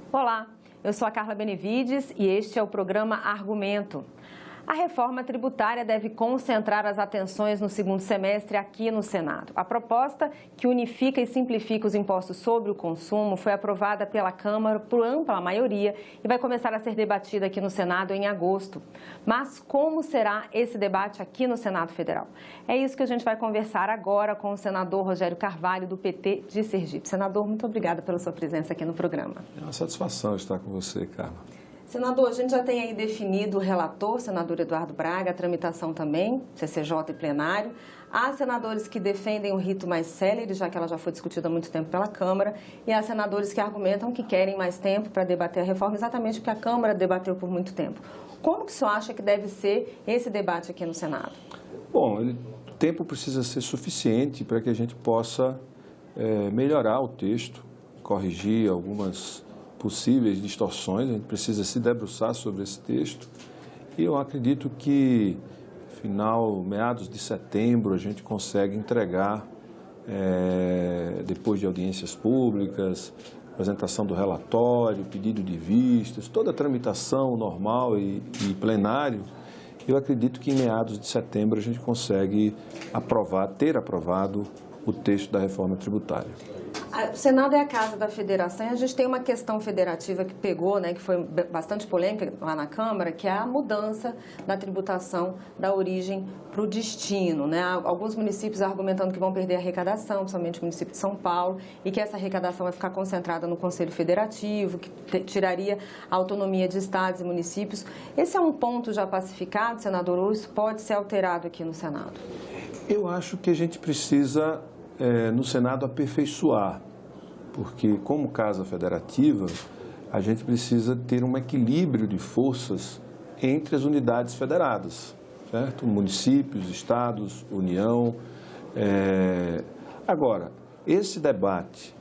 Olá, eu sou a Carla Benevides e este é o programa Argumento. A reforma tributária deve concentrar as atenções no segundo semestre aqui no Senado. A proposta, que unifica e simplifica os impostos sobre o consumo, foi aprovada pela Câmara por ampla maioria e vai começar a ser debatida aqui no Senado em agosto. Mas como será esse debate aqui no Senado Federal? É isso que a gente vai conversar agora com o senador Rogério Carvalho, do PT de Sergipe. Senador, muito obrigada pela sua presença aqui no programa. É uma satisfação estar com você, Carla. Senador, a gente já tem aí definido o relator, senador Eduardo Braga, a tramitação também, CCJ e plenário. Há senadores que defendem o rito mais célere, já que ela já foi discutida há muito tempo pela Câmara, e há senadores que argumentam que querem mais tempo para debater a reforma, exatamente porque a Câmara debateu por muito tempo. Como que o senhor acha que deve ser esse debate aqui no Senado? Bom, o tempo precisa ser suficiente para que a gente possa melhorar o texto, corrigir algumas possíveis distorções. A gente precisa se debruçar sobre esse texto e eu acredito que meados de setembro a gente consegue entregar, depois de audiências públicas, apresentação do relatório, pedido de vistas, toda a tramitação normal e plenário. Eu acredito que em meados de setembro a gente consegue ter aprovado o texto da reforma tributária. O Senado é a casa da federação e a gente tem uma questão federativa que pegou, que foi bastante polêmica lá na Câmara, que é a mudança da tributação da origem para o destino. Alguns municípios argumentando que vão perder a arrecadação, principalmente o município de São Paulo, e que essa arrecadação vai ficar concentrada no Conselho Federativo, que tiraria a autonomia de estados e municípios. Esse é um ponto já pacificado, senador, ou isso pode ser alterado aqui no Senado? Eu acho que a gente precisa, no Senado, aperfeiçoar, porque como casa federativa, a gente precisa ter um equilíbrio de forças entre as unidades federadas, certo? Municípios, estados, União. Agora, esse debate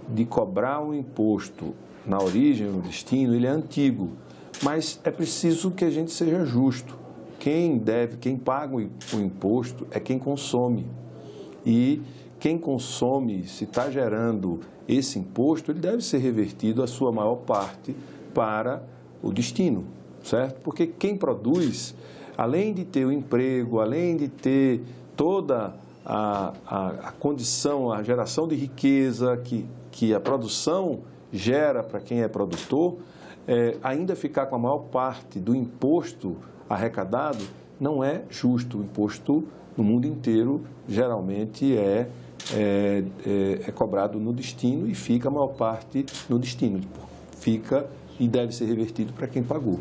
de cobrar um imposto na origem ou no destino, ele é antigo, mas é preciso que a gente seja justo. Quem paga o imposto é quem consome. E quem consome, se está gerando esse imposto, ele deve ser revertido a sua maior parte para o destino, certo? Porque quem produz, além de ter o emprego, além de ter toda a condição, a geração de riqueza que a produção gera para quem é produtor, ainda ficar com a maior parte do imposto arrecadado não é justo. O imposto no mundo inteiro geralmente é cobrado no destino e fica a maior parte no destino. Fica e deve ser revertido para quem pagou.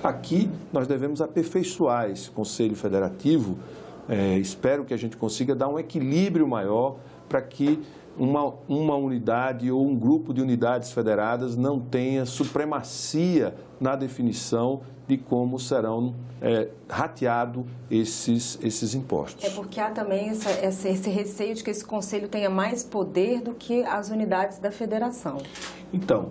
Aqui nós devemos aperfeiçoar esse Conselho Federativo. Espero que a gente consiga dar um equilíbrio maior para que uma unidade ou um grupo de unidades federadas não tenha supremacia na definição de como serão rateados esses impostos. É porque há também esse receio de que esse conselho tenha mais poder do que as unidades da federação. Então,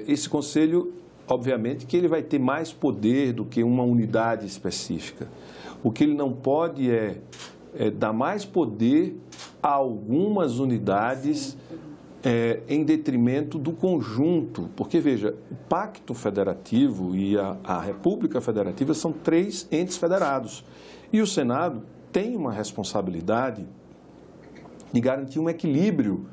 esse conselho, obviamente, que ele vai ter mais poder do que uma unidade específica. O que ele não pode dar mais poder a algumas unidades em detrimento do conjunto. Porque, veja, o Pacto Federativo e a República Federativa são 3 entes federados. E o Senado tem uma responsabilidade de garantir um equilíbrio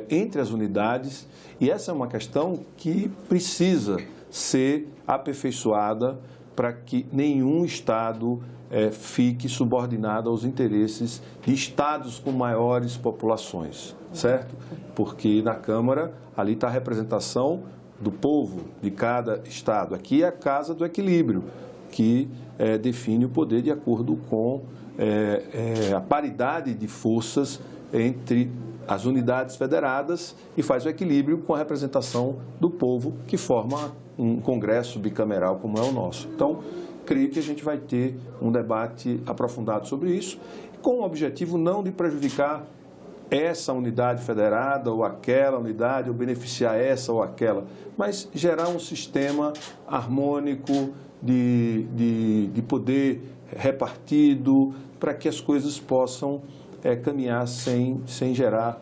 entre as unidades, e essa é uma questão que precisa ser aperfeiçoada para que nenhum Estado fique subordinado aos interesses de estados com maiores populações, certo? Porque na Câmara, ali está a representação do povo de cada estado. Aqui é a casa do equilíbrio, que define o poder de acordo com a paridade de forças entre as unidades federadas e faz o equilíbrio com a representação do povo, que forma um congresso bicameral como é o nosso. Então, creio que a gente vai ter um debate aprofundado sobre isso, com o objetivo não de prejudicar essa unidade federada ou aquela unidade, ou beneficiar essa ou aquela, mas gerar um sistema harmônico de poder repartido para que as coisas possam caminhar sem gerar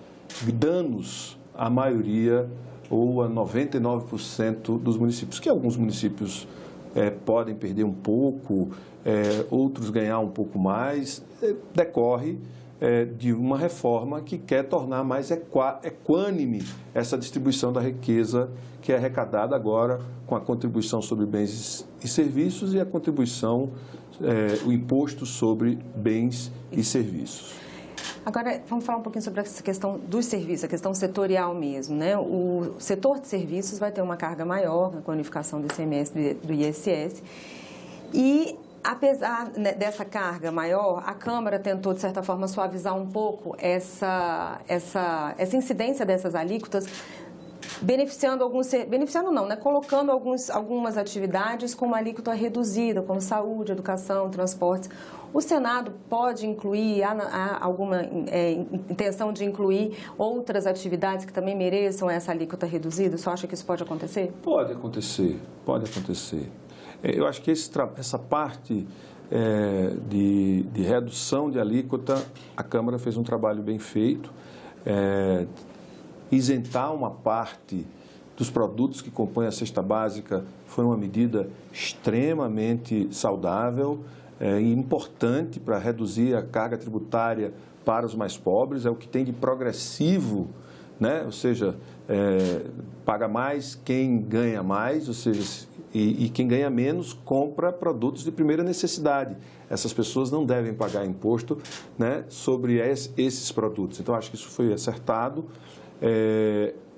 danos à maioria ou a 99% dos municípios, que alguns municípios podem perder um pouco, outros ganhar um pouco mais, decorre de uma reforma que quer tornar mais equânime essa distribuição da riqueza que é arrecadada agora com a contribuição sobre bens e serviços e a contribuição, o imposto sobre bens e serviços. Agora, vamos falar um pouquinho sobre essa questão dos serviços, a questão setorial mesmo, né? O setor de serviços vai ter uma carga maior com a unificação do ICMS do ISS e, apesar dessa carga maior, a Câmara tentou, de certa forma, suavizar um pouco essa incidência dessas alíquotas, colocando algumas atividades com uma alíquota reduzida, como saúde, educação, transportes. O Senado pode incluir, há alguma intenção de incluir outras atividades que também mereçam essa alíquota reduzida? Você acha que isso pode acontecer? Pode acontecer, pode acontecer. Eu acho que essa parte de redução de alíquota, a Câmara fez um trabalho bem feito. Isentar uma parte dos produtos que compõem a cesta básica foi uma medida extremamente saudável e importante para reduzir a carga tributária para os mais pobres. É o que tem de progressivo, né? Ou seja, paga mais quem ganha mais, ou seja, e quem ganha menos compra produtos de primeira necessidade. Essas pessoas não devem pagar imposto, né, sobre esses produtos. Então, acho que isso foi acertado.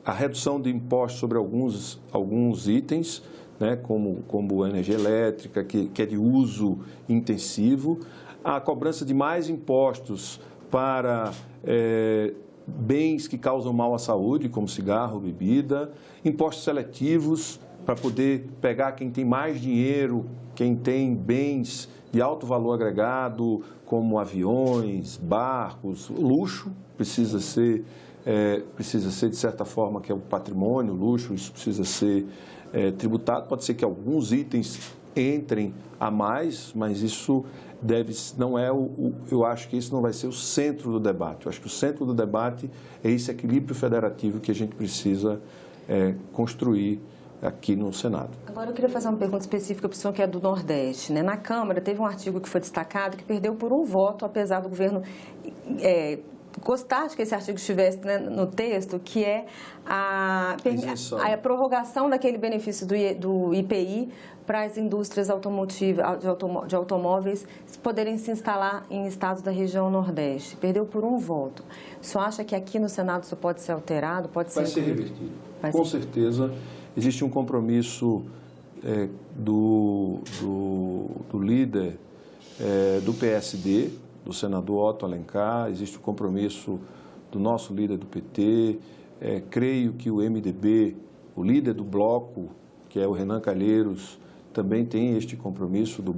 A redução de impostos sobre alguns itens, né, como a energia elétrica, que é de uso intensivo, a cobrança de mais impostos para bens que causam mal à saúde, como cigarro, bebida, impostos seletivos para poder pegar quem tem mais dinheiro, quem tem bens de alto valor agregado, como aviões, barcos, luxo, precisa ser, de certa forma, que é o patrimônio, o luxo, isso precisa ser tributado. Pode ser que alguns itens entrem a mais, mas isso não é eu acho que isso não vai ser o centro do debate. Eu acho que o centro do debate é esse equilíbrio federativo que a gente precisa construir aqui no Senado. Agora eu queria fazer uma pergunta específica para o senhor que é do Nordeste, né? Na Câmara teve um artigo que foi destacado que perdeu por um voto, apesar do governo gostar de que esse artigo estivesse, né, no texto, que é a prorrogação daquele benefício do IPI para as indústrias de automóveis poderem se instalar em estados da região Nordeste. Perdeu por um voto. O senhor acha que aqui no Senado isso pode ser alterado? Vai ser revertido. Com certeza. Existe um compromisso do líder do PSD, do senador Otto Alencar, existe o compromisso do nosso líder do PT, creio que o MDB, o líder do bloco, que é o Renan Calheiros, também tem este compromisso do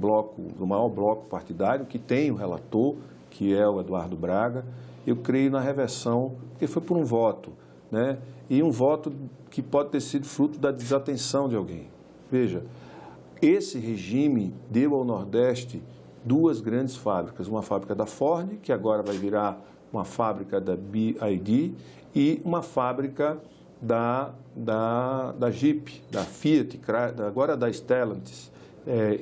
maior bloco partidário, que tem o relator, que é o Eduardo Braga. Eu creio na reversão, porque foi por um voto, né? E um voto que pode ter sido fruto da desatenção de alguém. Veja, esse regime deu ao Nordeste duas grandes fábricas, uma fábrica da Ford, que agora vai virar uma fábrica da BYD, e uma fábrica da Jeep, da Fiat, agora da Stellantis,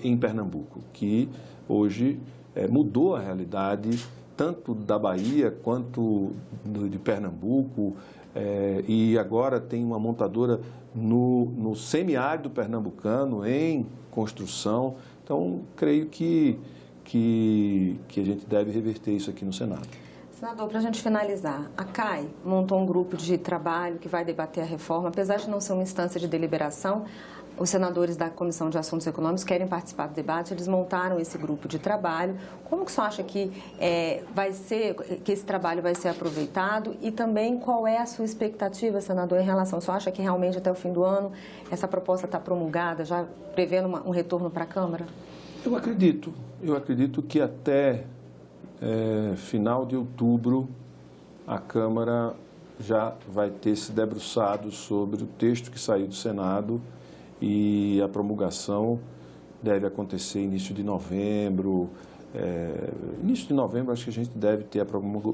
em Pernambuco, que hoje mudou a realidade tanto da Bahia quanto de Pernambuco, e agora tem uma montadora no semiárido pernambucano em construção. Então, creio que a gente deve reverter isso aqui no Senado. Senador, para a gente finalizar, a CAI montou um grupo de trabalho que vai debater a reforma. Apesar de não ser uma instância de deliberação, os senadores da Comissão de Assuntos Econômicos querem participar do debate, eles montaram esse grupo de trabalho. Como que o senhor acha que esse trabalho vai ser aproveitado e também qual é a sua expectativa, senador, em relação? O senhor acha que realmente até o fim do ano essa proposta está promulgada, já prevendo um retorno para a Câmara? Eu acredito que até final de outubro a Câmara já vai ter se debruçado sobre o texto que saiu do Senado e a promulgação deve acontecer início de novembro. Início de novembro acho que a gente deve ter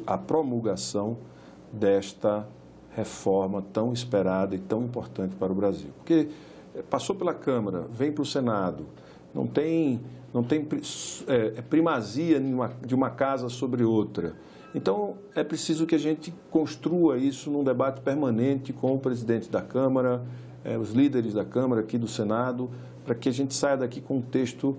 a promulgação desta reforma tão esperada e tão importante para o Brasil. Porque passou pela Câmara, vem para o Senado, não tem primazia de uma casa sobre outra. Então, é preciso que a gente construa isso num debate permanente com o presidente da Câmara, os líderes da Câmara, aqui do Senado, para que a gente saia daqui com um texto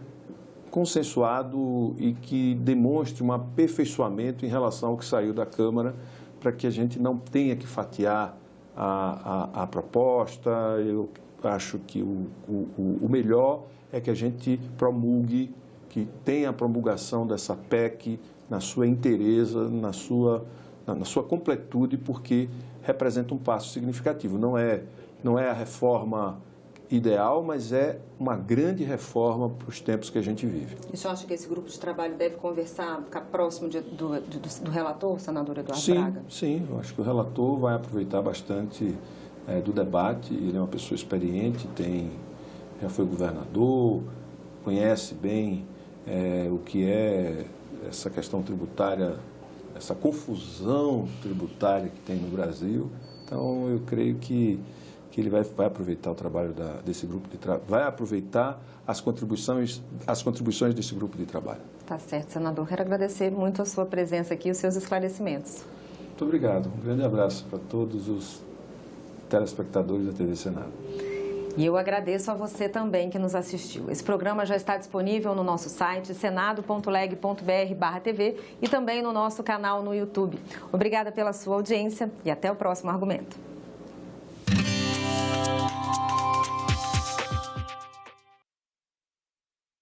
consensuado e que demonstre um aperfeiçoamento em relação ao que saiu da Câmara, para que a gente não tenha que fatiar a proposta. Eu acho que o melhor é que a gente promulgue, que tenha a promulgação dessa PEC na sua inteireza, na sua completude, porque representa um passo significativo. Não é a reforma ideal, mas é uma grande reforma para os tempos que a gente vive. E o senhor acha que esse grupo de trabalho deve conversar, ficar próximo do relator, senador Eduardo Braga? Sim, eu acho que o relator vai aproveitar bastante do debate. Ele é uma pessoa experiente, já foi governador, conhece bem o que é essa questão tributária, essa confusão tributária que tem no Brasil. Então, eu creio que ele vai aproveitar o trabalho desse grupo de trabalho, vai aproveitar as contribuições desse grupo de trabalho. Tá certo, senador. Quero agradecer muito a sua presença aqui e os seus esclarecimentos. Muito obrigado. Um grande abraço para todos os telespectadores da TV Senado. E eu agradeço a você também que nos assistiu. Esse programa já está disponível no nosso site senado.leg.br/TV e também no nosso canal no YouTube. Obrigada pela sua audiência e até o próximo argumento.